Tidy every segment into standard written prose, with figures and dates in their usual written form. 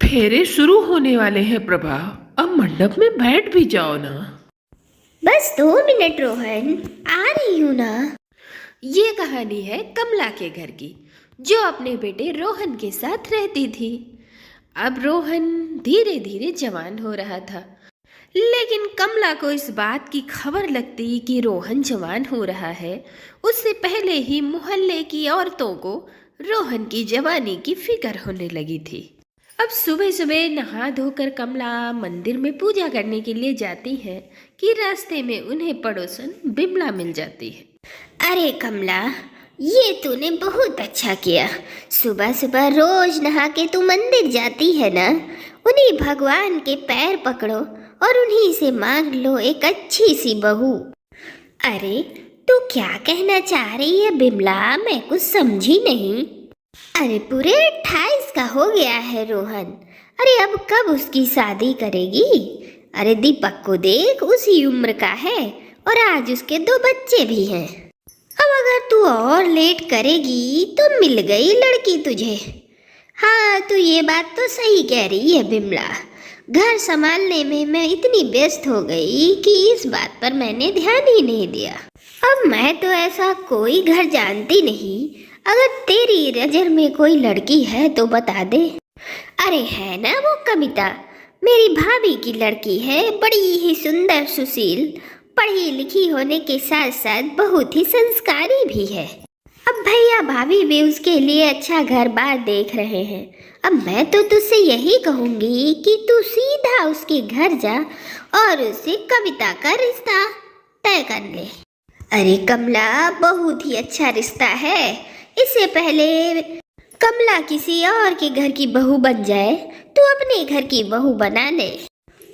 फेरे शुरू होने वाले हैं प्रभा। अब मंडप में बैठ भी जाओ ना। बस 2 मिनट रोहन, आ रही हूँ ना। ये कहानी है कमला के घर की, जो अपने बेटे रोहन के साथ रहती थी। अब रोहन धीरे धीरे जवान हो रहा था, लेकिन कमला को इस बात की खबर लगती कि रोहन जवान हो रहा है, उससे पहले ही मोहल्ले की औरतों को रोहन की जवानी की फिक्र होने लगी थी। अब सुबह सुबह नहा धोकर कमला मंदिर में पूजा करने के लिए जाती है कि रास्ते में उन्हें पड़ोसन बिमला मिल जाती है। अरे कमला, ये तूने बहुत अच्छा किया। सुबह सुबह रोज नहा के तू मंदिर जाती है ना। उन्हीं भगवान के पैर पकड़ो और उन्हीं से मांग लो एक अच्छी सी बहू। अरे तू क्या कहना चाह रही है बिमला, मैं कुछ समझी नहीं। अरे पूरे 28 का हो गया है रोहन। अरे अब कब उसकी शादी करेगी? अरे दीपक को देख, उसी उम्र का है और आज उसके 2 बच्चे भी हैं। अब अगर तू और लेट करेगी तो मिल गई लड़की तुझे। हाँ, तू ये बात तो सही कह रही है बिमला। घर संभालने में मैं इतनी व्यस्त हो गई कि इस बात पर मैंने ध्यान ही नहीं दिया। अब मैं तो ऐसा कोई घर जानती नहीं। अगर तेरी नजर में कोई लड़की है तो बता दे। अरे है ना वो कविता, मेरी भाभी की लड़की है, बड़ी ही सुंदर सुशील, पढ़ी लिखी होने के साथ साथ बहुत ही संस्कारी भी है। अब भैया भाभी भी उसके लिए अच्छा घर बार देख रहे हैं। अब मैं तो तुझसे यही कहूंगी कि तू सीधा उसके घर जा और उससे कविता का रिश्ता तय कर ले। अरे कमला, बहुत ही अच्छा रिश्ता है। इससे पहले कमला किसी और के घर की बहू बन जाए तो अपने घर की बहू बना ले।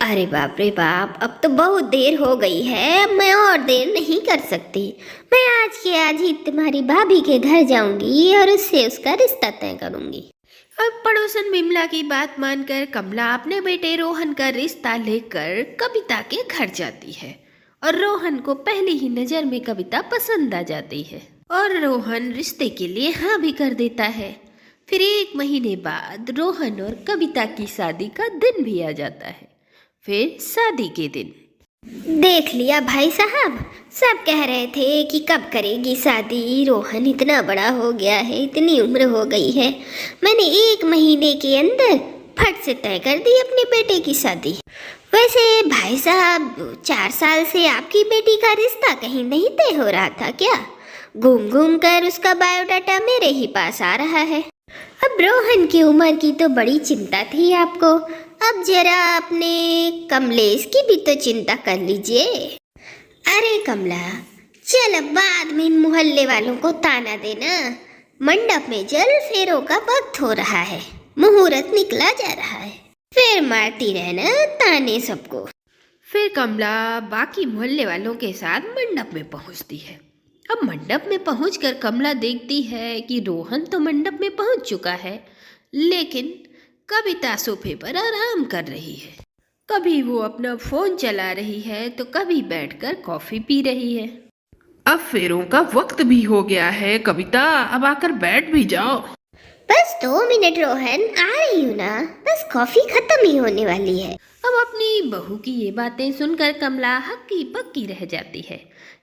अरे बाप रे बाप, अब तो बहुत देर हो गई है, मैं और देर नहीं कर सकती। मैं आज के आज ही तुम्हारी भाभी के घर जाऊंगी और उससे उसका रिश्ता तय करूंगी। अब पड़ोसन बिमला की बात मानकर कमला अपने बेटे रोहन का रिश्ता लेकर कविता के घर जाती है और रोहन को पहली ही नज़र में कविता पसंद आ जाती है और रोहन रिश्ते के लिए हाँ भी कर देता है। फिर 1 महीने बाद रोहन और कविता की शादी का दिन भी आ जाता है। फिर शादी के दिन देख लिया भाई साहब, सब कह रहे थे कि कब करेगी शादी। रोहन इतना बड़ा हो गया है, इतनी उम्र हो गई है। मैंने 1 महीने के अंदर फट से तय कर दी अपने बेटे की शादी। वैसे भाई साहब, 4 साल से आपकी बेटी का रिश्ता कहीं नहीं तय हो रहा था क्या? घूम घूम कर उसका बायोडाटा मेरे ही पास आ रहा है। अब रोहन की उम्र की तो बड़ी चिंता थी आपको, अब जरा अपने कमलेश की भी तो चिंता कर लीजिए। अरे कमला, चल अब बाद में इन मोहल्ले वालों को ताना देना। मंडप में जल फेरों का वक्त हो रहा है, मुहूर्त निकला जा रहा है, फिर मारती रहना ताने सबको। फिर कमला बाकी मोहल्ले वालों के साथ मंडप में पहुंचती है। अब मंडप में पहुंचकर कमला देखती है कि रोहन तो मंडप में पहुंच चुका है, लेकिन कविता सोफे पर आराम कर रही है। कभी वो अपना फोन चला रही है तो कभी बैठकर कॉफी पी रही है। अब फेरों का वक्त भी हो गया है कविता, अब आकर बैठ भी जाओ। बस 2 मिनट रोहन, आ रही हूँ ना, बस कॉफी खत्म ही होने वाली है। अब अपनी बहू की ये बातें सुनकर कमला हक्की पक्की रह जाती है,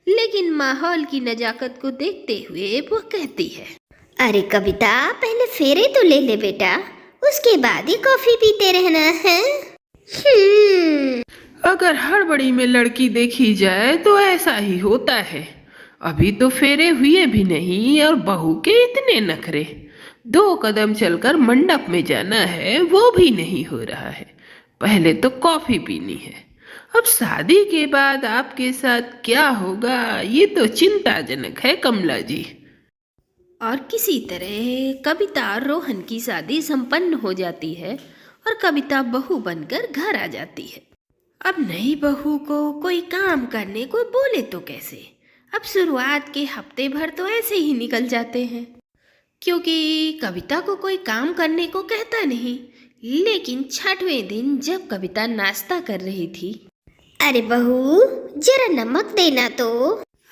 लेकिन माहौल की नजाकत को देखते हुए वो कहती है, अरे कविता, पहले फेरे तो ले ले बेटा, उसके बाद ही कॉफी पीते रहना है। अगर हड़बड़ी में लड़की देखी जाए तो ऐसा ही होता है। अभी तो फेरे हुए भी नहीं और बहू के इतने नखरे। 2 कदम चलकर मंडप में जाना है, वो भी नहीं हो रहा है। पहले तो कॉफी पीनी है, अब शादी के बाद आपके साथ क्या होगा ये तो चिंताजनक है कमला जी। और किसी तरह कविता और रोहन की शादी संपन्न हो जाती है और कविता बहू बनकर घर आ जाती है। अब नई बहू को कोई काम करने को बोले तो कैसे? अब शुरुआत के हफ्ते भर तो ऐसे ही निकल जाते हैं, क्योंकि कविता को कोई काम करने को कहता नहीं। लेकिन 6वें दिन जब कविता नाश्ता कर रही थी, अरे बहू, जरा नमक देना तो।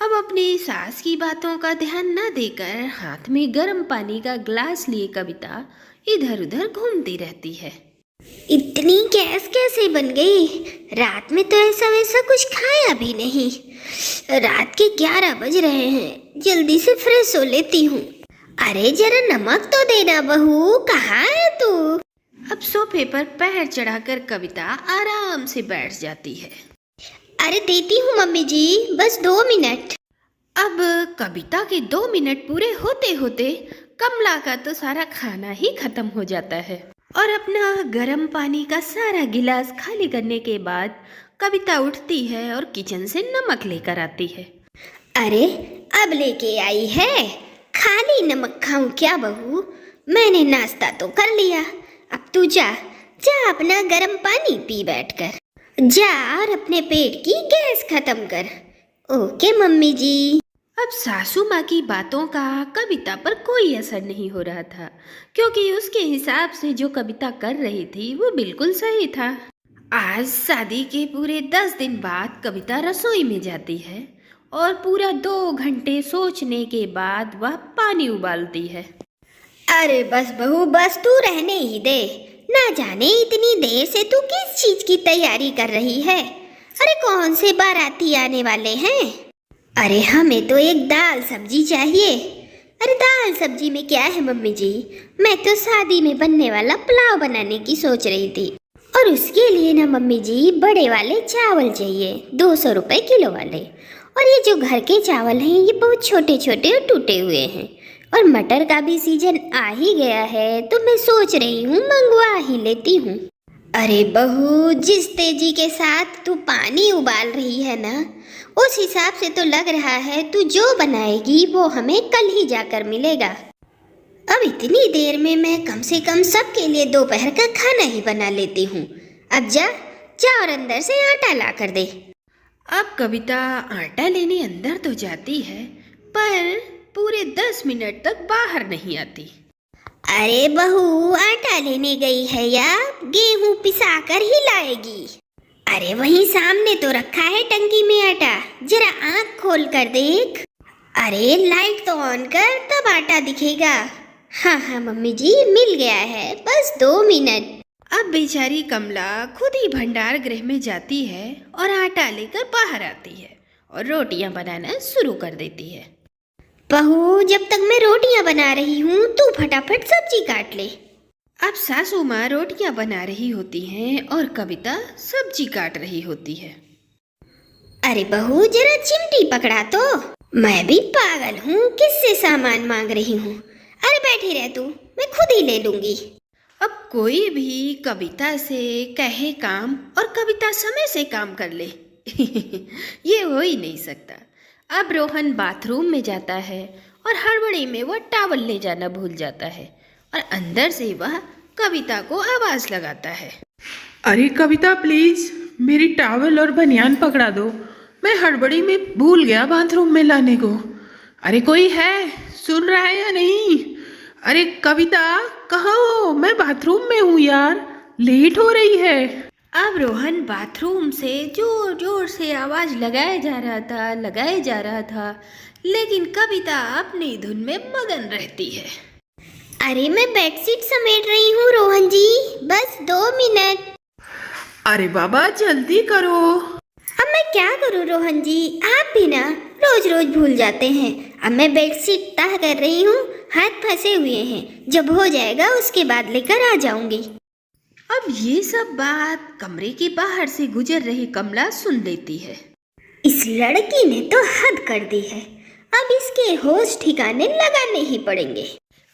अब अपनी सास की बातों का ध्यान न देकर हाथ में गर्म पानी का ग्लास लिए कविता इधर उधर घूमती रहती है। इतनी गैस कैसे बन गई? रात में तो ऐसा वैसा कुछ खाया भी नहीं। रात के 11 बज रहे हैं, जल्दी से फ्रेश हो लेती हूँ। अरे जरा नमक तो देना बहू, कहाँ है तू? अब सोफे पर पैर चढ़ाकर कविता आराम से बैठ जाती है। अरे देती हूँ मम्मी जी, बस 2 मिनट। अब कविता के 2 मिनट पूरे होते होते कमला का तो सारा खाना ही खत्म हो जाता है और अपना गर्म पानी का सारा गिलास खाली करने के बाद कविता उठती है और किचन से नमक लेकर आती है। अरे अब लेके आई है? खाली नमक खाऊं क्या बहू? मैंने नाश्ता तो कर लिया। अब तू जा जा अपना गर्म पानी पी बैठकर। जा और अपने पेट की गैस खत्म कर। ओके मम्मी जी। अब सासू माँ की बातों का कविता पर कोई असर नहीं हो रहा था, क्योंकि उसके हिसाब से जो कविता कर रही थी वो बिल्कुल सही था। आज शादी के पूरे 10 दिन बाद कविता रसोई में जाती है और पूरा 2 घंटे सोचने के बाद वह पानी उबालती है। अरे बस बहू बस, तू रहने ही दे। ना जाने इतनी देर से तू किस चीज की तैयारी कर रही है। अरे कौन से बाराती आने वाले हैं? अरे हमें तो एक दाल सब्जी चाहिए। अरे दाल सब्जी में क्या है मम्मी जी? मैं तो शादी में बनने वाला पुलाव बनाने की सोच रही थी और उसके लिए ना मम्मी जी बड़े वाले चावल चाहिए, 200 रुपए किलो वाले। और ये जो घर के चावल हैं ये बहुत छोटे छोटे और टूटे हुए हैं और मटर का भी सीजन आ ही गया है, तो मैं सोच रही हूँ मंगवा ही लेती हूँ। अरे बहू, जिस तेजी के साथ तू पानी उबाल रही है ना, उस हिसाब से तो लग रहा है तू जो बनाएगी वो हमें कल ही जाकर मिलेगा। अब इतनी देर में मैं कम से कम सबके लिए दोपहर का खाना ही बना लेती हूँ। अब जा जा और अंदर से आटा ला कर दे। अब कविता आटा लेने अंदर तो जाती है, पर पूरे 10 मिनट तक बाहर नहीं आती। अरे बहू, आटा लेने गई है या गेहूं पिसा कर ही लाएगी? अरे वहीं सामने तो रखा है टंकी में आटा, जरा आंख खोल कर देख। अरे लाइट तो ऑन कर, तब आटा दिखेगा। हाँ हाँ मम्मी जी, मिल गया है, बस 2 मिनट। अब बेचारी कमला खुद ही भंडार गृह में जाती है और आटा लेकर बाहर आती है और रोटियां बनाना शुरू कर देती है। बहू, जब तक मैं रोटियां बना रही हूँ तू फटाफट सब्जी काट ले। अब सासू माँ रोटियां बना रही होती हैं और कविता सब्जी काट रही होती है। अरे बहू, जरा चिमटी पकड़ा तो। मैं भी पागल हूँ, किससे सामान मांग रही हूँ? अरे बैठी रह तू, मैं खुद ही ले लूंगी। अब कोई भी कविता से कहे काम और कविता समय से काम कर ले ये हो ही नहीं सकता। अब रोहन बाथरूम में जाता है और हड़बड़ी में वह टॉवल ले जाना भूल जाता है और अंदर से वह कविता को आवाज लगाता है। अरे कविता प्लीज मेरी टॉवल और बनियान पकड़ा दो, मैं हड़बड़ी में भूल गया बाथरूम में लाने को। अरे कोई है, सुन रहा है या नहीं? अरे कविता कहाँ हो? मैं बाथरूम में हूँ यार, लेट हो रही है। अब रोहन बाथरूम से जोर जोर से आवाज लगाया जा रहा था, लेकिन कविता अपनी धुन में मगन रहती है। अरे मैं बेडशीट समेट रही हूँ रोहन जी, बस 2 मिनट। अरे बाबा जल्दी करो। अब मैं क्या करूँ रोहन जी, आप भी ना रोज रोज भूल जाते हैं। अब मैं बेडशीट तह कर रही हूँ, हाथ फंसे हुए हैं, जब हो जाएगा उसके बाद लेकर आ जाऊंगी। अब ये सब बात कमरे के बाहर से गुजर रही कमला सुन लेती है। इस लड़की ने तो हद कर दी है, अब इसके होश ठिकाने लगाने ही पड़ेंगे।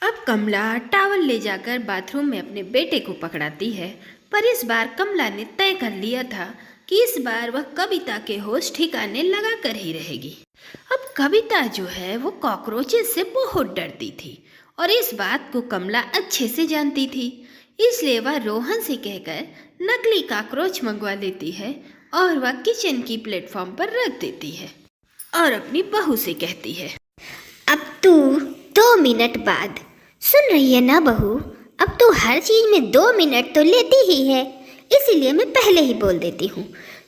अब कमला टॉवल ले जाकर बाथरूम में अपने बेटे को पकड़ाती है, पर इस बार कमला ने तय कर लिया था कि इस बार वह कविता के होश ठिकाने लगा कर ही रहेगी। अब कविता जो है वो कॉकरोचेस से बहुत डरती थी और इस बात को कमला अच्छे से जानती थी, इसलिए वह रोहन से कहकर नकली कॉकरोच मंगवा लेती है और वह किचन की प्लेटफॉर्म पर रख देती है और अपनी बहू से कहती है, अब तू 2 मिनट बाद सुन रही है ना बहू? अब तू हर चीज में 2 मिनट तो लेती ही है, इसीलिए मैं पहले ही बोल देती हूँ।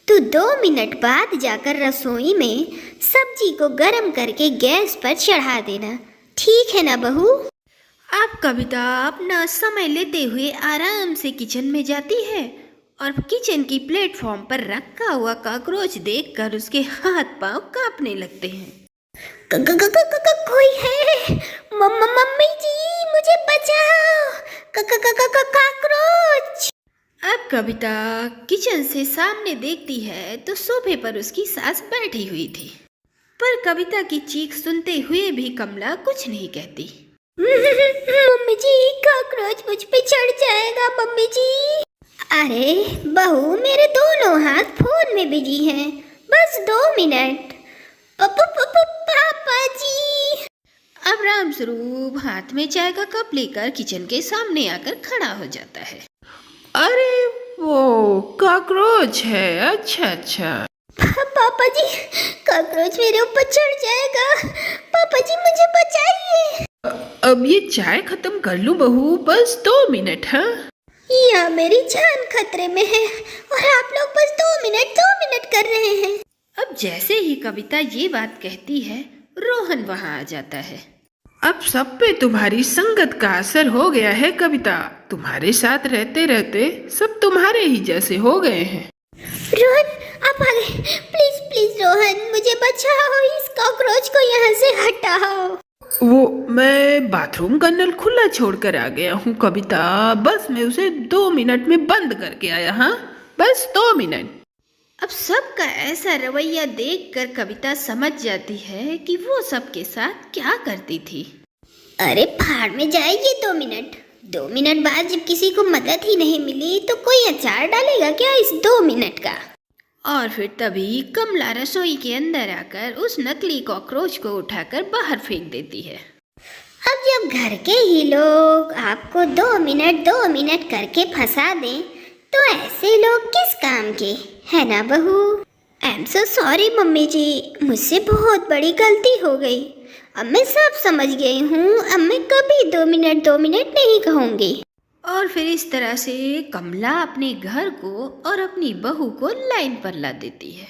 तू 2 मिनट बाद जाकर रसोई में सब्जी को गर्म करके गैस पर चढ़ा देना, ठीक है ना बहू? अब कविता अपना समय लेते हुए आराम से किचन में जाती है और किचन की प्लेटफॉर्म पर रखा हुआ कॉकरोच देखकर उसके हाथ पांव कांपने लगते हैं। कोई है? मम्मी जी मुझे बचाओ, कॉकरोच। अब कविता किचन से सामने देखती है तो सोफे पर उसकी सास बैठी हुई थी, पर कविता की चीख सुनते हुए भी कमला कुछ नहीं कहती। मम्मी जी कॉकरोच मुझ पे चढ़ जाएगा मम्मी जी। अरे बहू मेरे दोनों हाथ फोन में बिजी हैं, बस 2 मिनट। पापा जी। अब रामस्वरूप हाथ में चाय का कप लेकर किचन के सामने आकर खड़ा हो जाता है। अरे वो कॉकरोच है, अच्छा अच्छा। पापा जी कॉकरोच मेरे ऊपर चढ़ जाएगा, पापा जी मुझे बचाइए। अब ये चाय खत्म कर लूं बहू, बस 2 मिनट। हाँ यहाँ मेरी जान खतरे में है और आप लोग बस 2 मिनट कर रहे हैं। अब जैसे ही कविता ये बात कहती है रोहन वहां आ जाता है। अब सब पे तुम्हारी संगत का असर हो गया है कविता, तुम्हारे साथ रहते रहते सब तुम्हारे ही जैसे हो गए हैं। रोहन आप आ गए, प्लीज प्लीज रोहन मुझे बचाओ, इस कॉकरोच को यहाँ से हटाओ। वो मैं बाथरूम का नल खुला छोड़कर आ गया हूँ कविता, बस मैं उसे 2 मिनट में बंद करके आया। हाँ बस 2 मिनट। अब सबका ऐसा रवैया देखकर कविता समझ जाती है कि वो सबके साथ क्या करती थी। अरे फाड़ में जाएगी 2 मिनट। 2 मिनट बाद जब किसी को मदद ही नहीं मिली तो कोई अचार डालेगा क्या इस 2 मिनट का? और फिर तभी कमला रसोई के अंदर आकर उस नकली कॉकरोच को उठाकर बाहर फेंक देती है। अब जब घर के ही लोग आपको 2 मिनट करके फंसा दें तो ऐसे लोग किस काम के, है ना बहू? I am so sorry mummy ji, मुझसे बहुत बड़ी गलती हो गई। अब मैं सब समझ गई हूँ, अब मैं कभी 2 मिनट नहीं कहूँगी। और फिर इस तरह से कमला अपने घर को और अपनी बहू को लाइन पर ला देती है।